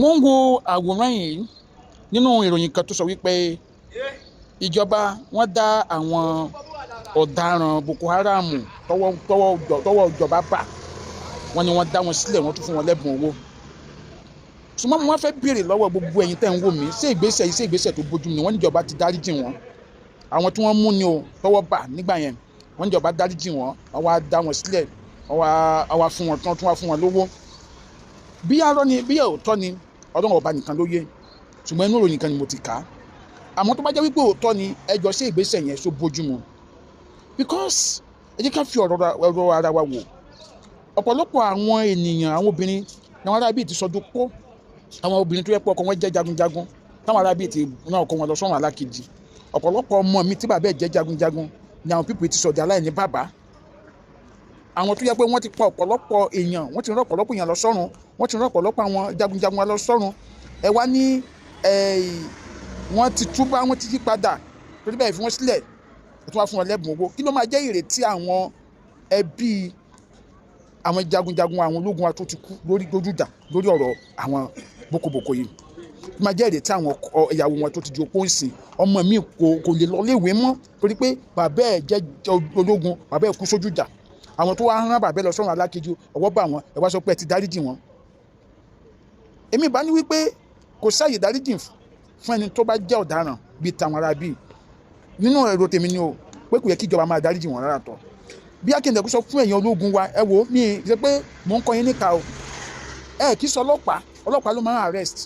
wọ́n ń wo àwòrán yìí nínú ìròyìn kan tó sọ wípé ìjọba wọ́n dá àwọn ọ̀daràn Boko Haram tọ́wọ́ ìjọba bá wọ́n ní wọ́n dá wọn sílẹ̀ wọ́n tún fún wọn lẹ́bùn owó. ṣùgbọ́n wọ́n fẹ́ béèrè lọ́wọ́ gbogbo ẹ̀yin tẹ́ ń wò mí ṣé ìgbésẹ̀ tó bójú ni wọ́n níjọba ti dáríjì wọn àwọn tí wọ́n mú ni o tọ́wọ́ bà nígbà yẹn wọ́n níjọba dáríjì wọn àwa dá wọn sílẹ̀ àwa fún wọn tán tún wá fún wọn lówó. bí arọ́ ni bí òótọ́ ni Ọlọ́run ọba nìkan ló yé ṣùgbọ́n inú ìròyìn kan ni mo ti kà á àmọ́ tó bá jẹ́ wípé òótọ́ ni ẹjọ́ sí ìgbésẹ̀ yẹn ṣó bójú mu because ẹ jẹ́ ká fi ọ̀rọ̀ ara wa wò ọ̀pọ̀lọpọ̀ àwọn ènìyàn àwọn obìnrin ní àwọn arábí ti sọdún pọ̀ àwọn obìnrin tó yẹ pé ọkọ wọn jẹ́ jagunjagun táwọn arábí ti náà ọkọ wọn lọ sọ́run alákejì ọ̀pọ̀lọpọ̀ ọmọ mi tí bàbá ẹ̀ jẹ́ jagunjagun ni àwọn pípé ti sọ̀dí aláìní bàbá àwọn tó yẹ pé wọ́n ti pa ọ̀pọ̀lọpọ̀ èèyàn wọ́n ti rán ọ̀pọ̀lọpọ̀ èèyàn lọ sọ́run wọ́n ti rán ọ̀pọ̀lọpọ̀ àwọn jagunjagun lọ sọ́run ẹ wá ní wọ́n ti túbá wọ́n ti yí padà torí bẹ́ẹ̀ fi wọ́n sílẹ̀ ẹ tún wá fún wọn lẹ́bùn owó kí ló máa jẹ́ ìrètí àwọn ẹbí àwọn jagunjagun àwọn ológun wa tó ti kú lórí dojúdà lórí ọ̀rọ̀ àwọn bókobòko yìí kí máa jẹ́ ìrètí àwọn ìyàwó wọn tó ti di opó ńsìn ọmọ mi kò lè lọ léèwé mọ́ torí pé bàbá ẹ̀ jẹ́ ológun bàbá ẹ̀ kú sójúdà àwọn tó wá rán bàbá ẹ̀ lọ sọ́run alákejì ọwọ́ bà wọ́n ẹ wá sọ pé ẹ ti dáríjì wọn. èmi bá ní wípé kò sáàyè dáríjì fún ẹni tó bá jẹ́ ọ̀daràn bíi tàwọn ará bíi nínú èrò tèmi ni o pé kò yẹ kí ìjọba máa dáríjì wọn rárá tọ́ bí akíndẹ̀kú sọ fún ẹ̀yin ológun wa ẹ wò mí ṣe pé mò ń kọ́ yín níka o ẹ kì í sọ ọlọ́pàá ló máa ń arrest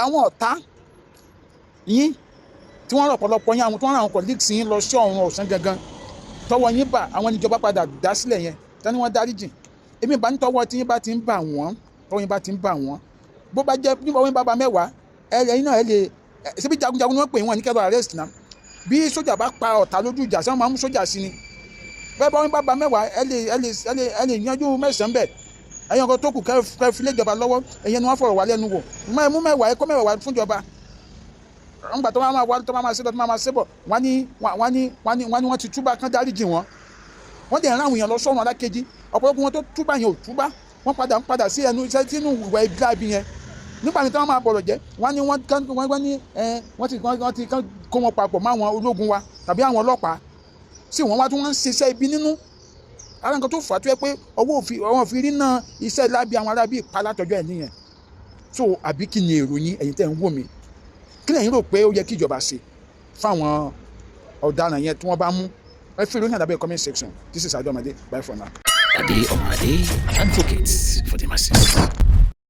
àwọn ọ̀tá yín tí wọ́n rọ̀ ọ̀pọ̀lọpọ̀ yín àwọn tí wọ́n rán àwọn colleagues yín lọ sí ọ̀run ọ̀sán gangan tọwọ́ yín bà àwọn ìjọba padà dá sílẹ̀ yẹn tani wọ́n dáríjì èmi bá ní tọwọ́ tí yín bá ti ń bà wọ́n tọwọ́ yín bá ti ń bà wọ́n bó bá jẹ́ nípa wọ́n bá ba mẹ́wàá ẹ̀yin náà ẹ lè ṣe bí jagunjagun ni wọ́n pè wọ́n ní kẹ́lọ́ arrest náà bí sójà bá pa ọ̀tá lójú ìjà sẹ́wọ́n máa mú sójà sí ni bẹ́ẹ̀ bá wọn bá ba mẹ́wàá ẹ lè yanjú mẹ́sàn-án bẹ́ẹ̀ ẹ̀yin ọkọ̀ tó kù kẹ́ fi lé ìjọba lọ́wọ́ ẹ̀yin ni wọ́n fọ̀rọ̀ wá lẹ́nu wò mú mẹ́wàá ẹ kó mẹ́wàá wá fún ìjọba ńgbà tó máa wá tó máa ṣe lọ tó máa ṣe bọ̀ wọ́n ti túbà kán dáríjì wọn wọ́n dẹ̀ rán àwọn èèyàn lọ sọ́run alákejì ọ̀pọ̀lọpọ̀ wọn tó túbà yẹn ò túbà wọ́n padà sí ẹnu iṣẹ́ sínú ìwà ìgbàbí yẹn nígbà tí wọ́n máa bọ̀rọ̀ jẹ́ wọ́n ti kó wọn papọ̀ mọ́ àwọn ológun wa tàbí àwọn ọlọ́pàá sí wọn wá tí wọ́n ń ṣiṣẹ́ ibi nínú ara nǹkan tó fà á tó yẹ pé ọwọ́ òfin rí náà iṣẹ́ lábí àwọn arábí ìpalátọ́jọ́ ẹ̀ nìyẹn so àbí kí ni èrò yín ẹ̀yin tẹ́ ń wò mí kí lẹ́yìn rò pé ó yẹ kí ìjọba ṣe fáwọn ọ̀daràn yẹn tí wọ́n bá mú ẹ fi ìròyìn àdàbẹ̀ comment section. This is Ade Omade. Bye for now. Ade Omade, advocate for the masses.